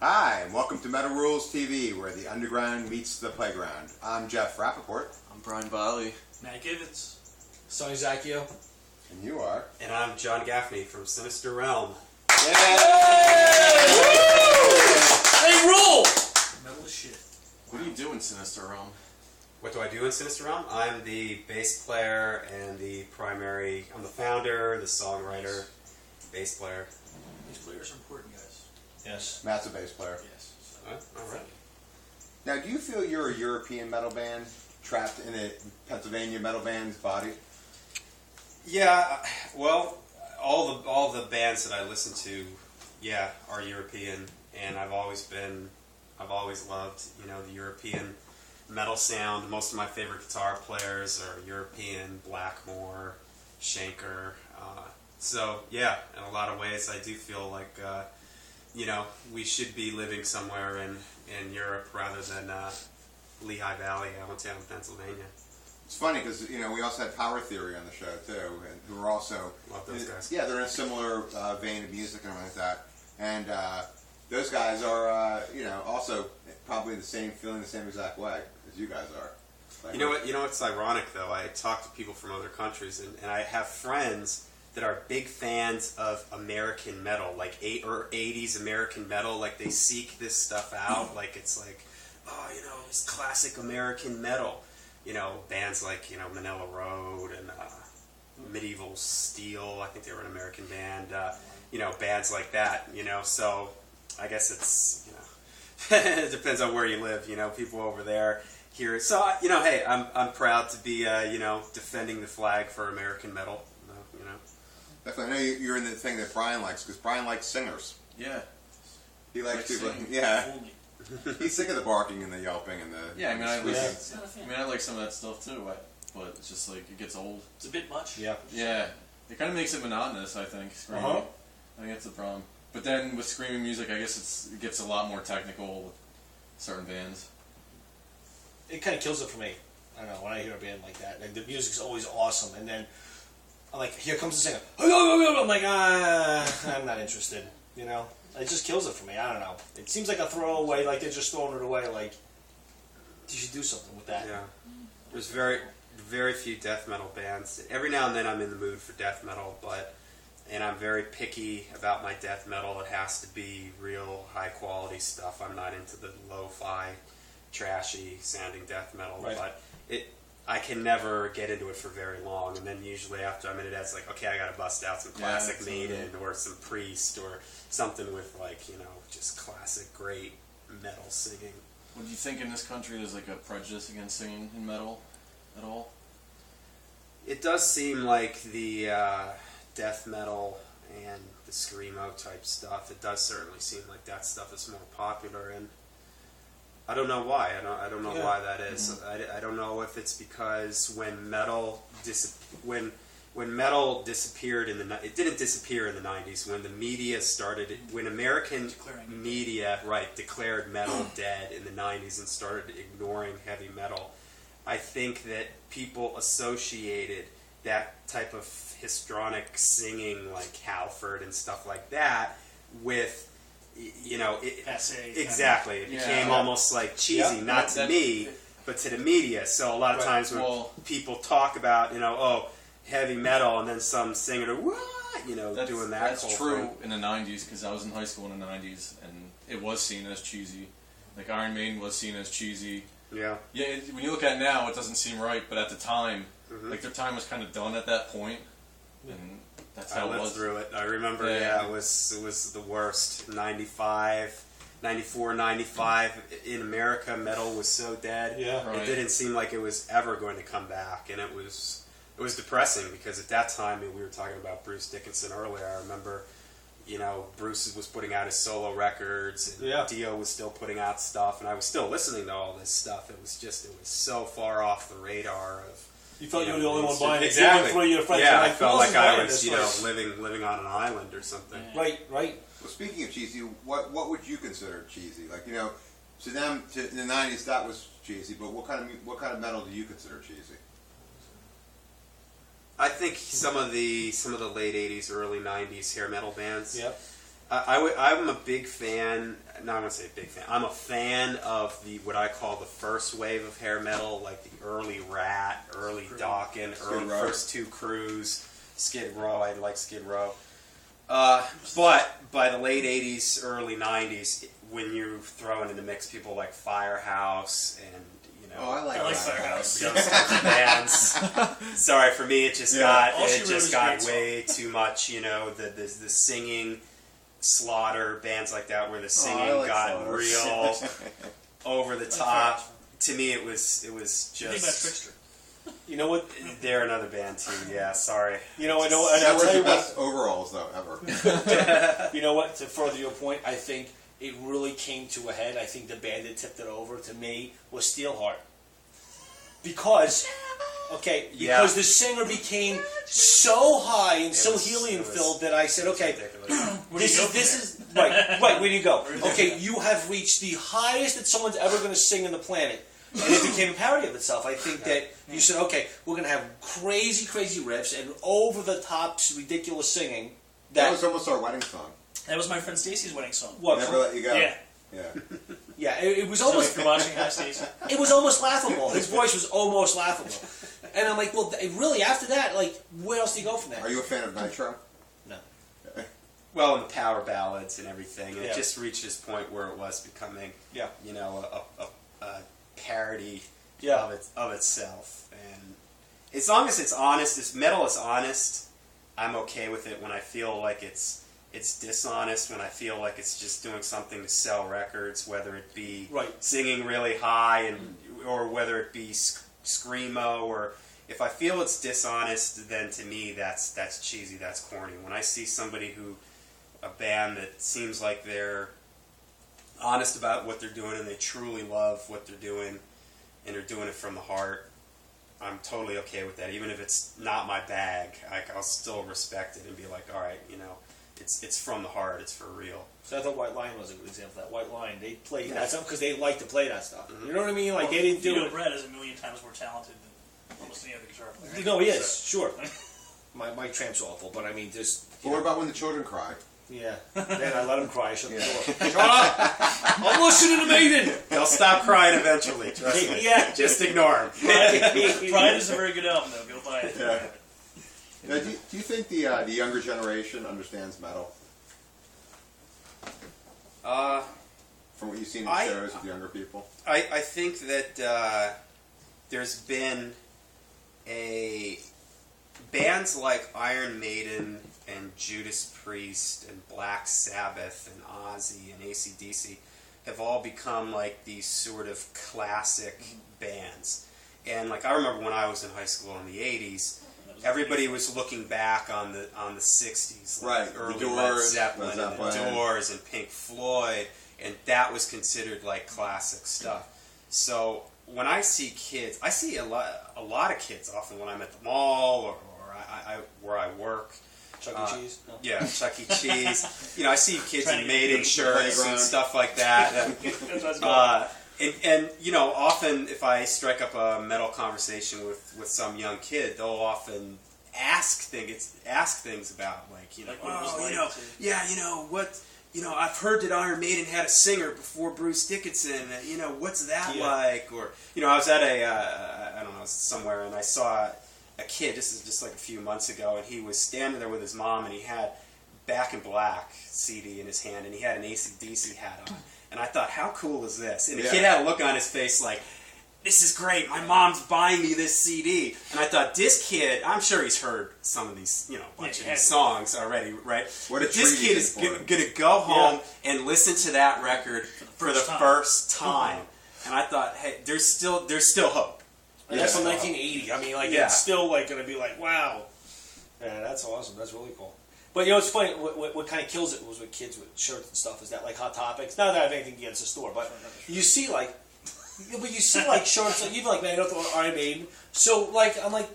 Hi, and welcome to Metal Rules TV, where the underground meets the playground. I'm Jeff Rappaport. I'm Brian Biley. Matt Givens. Sonny Zacchio. And you are? And I'm John Gaffney from Sinister Realm. Yay! They rule! Metal as shit. What do you do in Sinister Realm? What do I do in Sinister Realm? I'm the bass player and I'm the founder, the songwriter, bass player. These players are important, guys. Yes. Matt's a bass player. Yes. All right. Now, do you feel you're a European metal band trapped in a Pennsylvania metal band's body? Yeah, well, all the bands that I listen to, are European, and I've always loved, the European metal sound. Most of my favorite guitar players are European, Blackmore, Schenker. So, in a lot of ways, I do feel like, we should be living somewhere in Europe rather than Lehigh Valley, Allentown, Pennsylvania. It's funny because, we also had Power Theory on the show, too, and who are also... Love those guys. Yeah, they're in a similar vein of music and everything like that. And those guys are, also probably feeling the same exact way as you guys are. Like, You know what's ironic, though? I talk to people from other countries, and I have friends that are big fans of American metal, like 80s American metal. Like, they seek this stuff out. Like, it's like, it's classic American metal. Bands like, Manila Road and Medieval Steel. I think they were an American band. Bands like that, So, I guess it's, it depends on where you live, people over there here. So, hey, I'm proud to be, defending the flag for American metal, Definitely. I know you're in the thing that Brian likes, because Brian likes singers. Yeah. He likes to, sing. yeah. Fool me. He's sick of the barking and the yelping and the... Yeah, I Not a like fan. some of that stuff too, but it's just like it gets old. It's a bit much. Yeah. Yeah, it kind of makes it monotonous. I think screaming. Uh-huh. I think that's the problem. But then with screaming music, I guess it gets a lot more technical with certain bands. It kind of kills it for me. I don't know, when I hear a band like that. Like, the music's always awesome, and then I'm like, here comes the singer. I'm like, I'm not interested, It just kills it for me. I don't know. It seems like a throwaway, like they're just throwing it away, like, you should do something with that. Yeah. There's very few death metal bands. Every now and then I'm in the mood for death metal, and I'm very picky about my death metal. It has to be real high quality stuff. I'm not into the lo-fi, trashy sounding death metal, Right. but I can never get into it for very long, and then usually after I'm in it, it's like, okay, I gotta bust out some classic Maiden or some Priest or something with just classic great metal singing. Would you think in this country there's like a prejudice against singing in metal at all? It does seem like the death metal and the screamo type stuff, it does certainly seem like that stuff is more popular, and I don't know why. I don't know why that is. Mm-hmm. I don't know if it's because when metal disappeared it didn't disappear in the 90s, when the media started, when American media declared metal dead in the 90s and started ignoring heavy metal. I think that people associated that type of histrionic singing like Halford and stuff like that with exactly. It became almost like cheesy, not to me, but to the media. So a lot of times when people talk about, heavy metal, and then some singer, doing that. That's true in the 90s, because I was in high school in the 90s, and it was seen as cheesy. Like Iron Maiden was seen as cheesy. Yeah. Yeah, when you look at it now, it doesn't seem right, but at the time, their time was kind of done at that point, and that's how it was. Through it. I remember, it was the worst. 95, 94, 95, in America, metal was so dead. Yeah. Right. It didn't seem like it was ever going to come back, and it was depressing, because at that time, we were talking about Bruce Dickinson earlier, I remember, Bruce was putting out his solo records, and Dio was still putting out stuff, and I was still listening to all this stuff. It was so far off the radar of... You felt you were the only one buying it. Exactly. For your friends, yeah, like, I felt like I was, this living on an island or something. Yeah. Right. Well, speaking of cheesy, what would you consider cheesy? Like, to them, in the 90s, that was cheesy, but what kind of metal do you consider cheesy? I think some of the late 80s, early 90s hair metal bands. Yep. I'm a big fan. No, I'm gonna say big fan. I'm a fan of what I call the first wave of hair metal, like the early Rat, early Dawkins, early first two Crews, Skid Row. I like Skid Row. But by the late '80s, early '90s, when you throw into the mix people like Firehouse and I like Firehouse. those types of bands. Sorry, for me, it just got way too much. The singing. Slaughter, bands like that, where the singing got real over the top. To me, it was just. You think about Trickster? You know what? They're another band too. Yeah, sorry. You know, and That I'll was tell the you best what. overalls though ever. You know what? To further your point, I think it really came to a head. I think the band that tipped it over to me was Steelheart, because the singer became so high and so helium-filled that I said, okay, this is right. Where do you go? Okay, you have reached the highest that someone's ever going to sing on the planet, and it became a parody of itself. I think that you said, okay, we're going to have crazy, crazy riffs and over-the-top, ridiculous singing. That was almost our wedding song. That was my friend Stacy's wedding song. What? Never Let You Go. Yeah. Yeah. Yeah, it was So almost. if you're watching, hi Stacy. It was almost laughable. His voice was almost laughable, and I'm like, well, really? After that, like, where else do you go from there? Are you a fan of Nitro? No. Well, and the power ballads and everything. Yeah. It just reached this point where it was becoming, a parody of itself. And as long as it's honest, if metal is honest, I'm okay with it. When I feel like it's dishonest, when I feel like it's just doing something to sell records, whether it be singing really high or whether it be screamo, or if I feel it's dishonest, then to me that's cheesy, that's corny. When I see a band that seems like they're honest about what they're doing and they truly love what they're doing and they're doing it from the heart, I'm totally okay with that. Even if it's not my bag, I'll still respect it and be like, all right, it's from the heart, it's for real. So I thought White Lion was a good example of that. White Lion, they played that stuff because they like to play that stuff. Mm-hmm. You know what I mean? Like, they didn't do it. Brett is a million times more talented than almost any other guitar player. No, he is, sure. My tramp's awful, but I mean, just... Well, what about when the children cry? Yeah. Then I let them cry, shut the door. Shut up! I'm listening to Maiden! They'll stop crying eventually, trust me. Yeah. Just ignore them. Pride is a very good album, though. Go buy it. Yeah. Now, do you think the younger generation understands metal? From what you've seen in shows with younger people? I think that there's been bands like Iron Maiden and Judas Priest and Black Sabbath and Ozzy and AC/DC have all become like these sort of classic bands. And like I remember when I was in high school in the 80s, everybody was looking back on the 60s, like early Doors, Led Zeppelin and the Doors and Pink Floyd, and that was considered like classic stuff. So when I see kids, I see a lot of kids often when I'm at the mall or where I work. Chuck E. Cheese? No. Yeah, Chuck E. Cheese. I see kids in Maiden shirts and stuff like that. And often if I strike up a metal conversation with some young kid, they'll often ask things about I've heard that Iron Maiden had a singer before Bruce Dickinson. What's that like? Or I was at somewhere and I saw a kid. This is just like a few months ago, and he was standing there with his mom, and he had Back in Black CD in his hand, and he had an AC/DC hat on. And I thought, how cool is this? And the kid had a look on his face like, this is great. My mom's buying me this CD. And I thought, this kid, I'm sure he's heard some of these, bunch of these songs already, right? But this kid is going to go home and listen to that record for the first time. And I thought, hey, there's still hope. And that's from 1980. I mean, it's still going to be like, wow. Yeah, that's awesome. That's really cool. But it's funny. What kind of kills it was with kids with shirts and stuff. Is that like Hot Topics? Not that I have anything against the store, but you see shirts, even like Iron Maiden. So I'm like,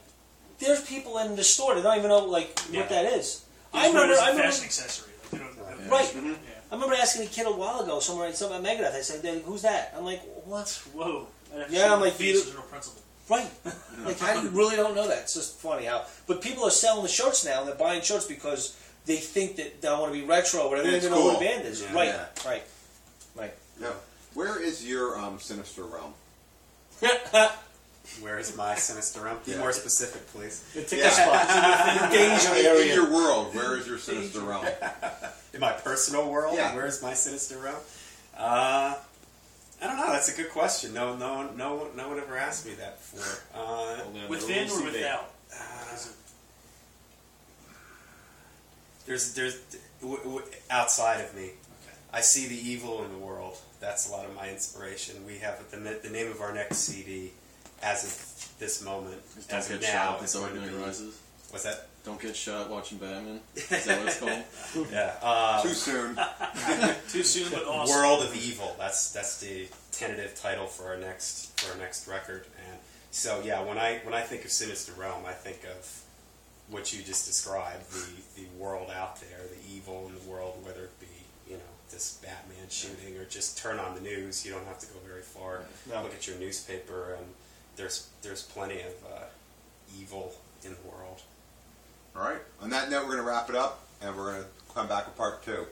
there's people in the store that don't even know what that is. I remember fashion accessory. Right. Mm-hmm. I remember asking a kid a while ago somewhere at Megadeth. I said, "Who's that?" I'm like, "What?" Whoa. Yeah, I'm like, there's no principle. Right. How do you really don't know that? It's just funny how. But people are selling the shirts now, and they're buying shirts because they think that I want to be retro or whatever. They don't It's even know what a cool. band is. Yeah. Right, Yeah. right. No. Where is your Sinister Realm? Where is my Sinister Realm? Be Yeah. more specific, please. The ticket Yeah. spot. The danger In area. your world, where is your Sinister Realm? In my personal world, Yeah. where is my Sinister Realm? I don't know. That's a good question. No one ever asked me that before. Within or without? There's outside of me. I see the evil in the world. That's a lot of my inspiration. We have the name of our next CD, as of this moment, Don't as of get now, shot is at going to Dark be. Knight Rises. What's that? Don't get shot watching Batman. Is that what it's called? Yeah. Too soon. Too soon, but awesome. World of Evil. That's the tentative title for our next record. And so yeah, when I think of Sinister Realm, I think of what you just described, the world out there, the evil in the world, whether it be this Batman shooting or just turn on the news. You don't have to go very far. No. Look at your newspaper, and there's plenty of evil in the world. All right. On that note, we're going to wrap it up, and we're going to come back with part 2.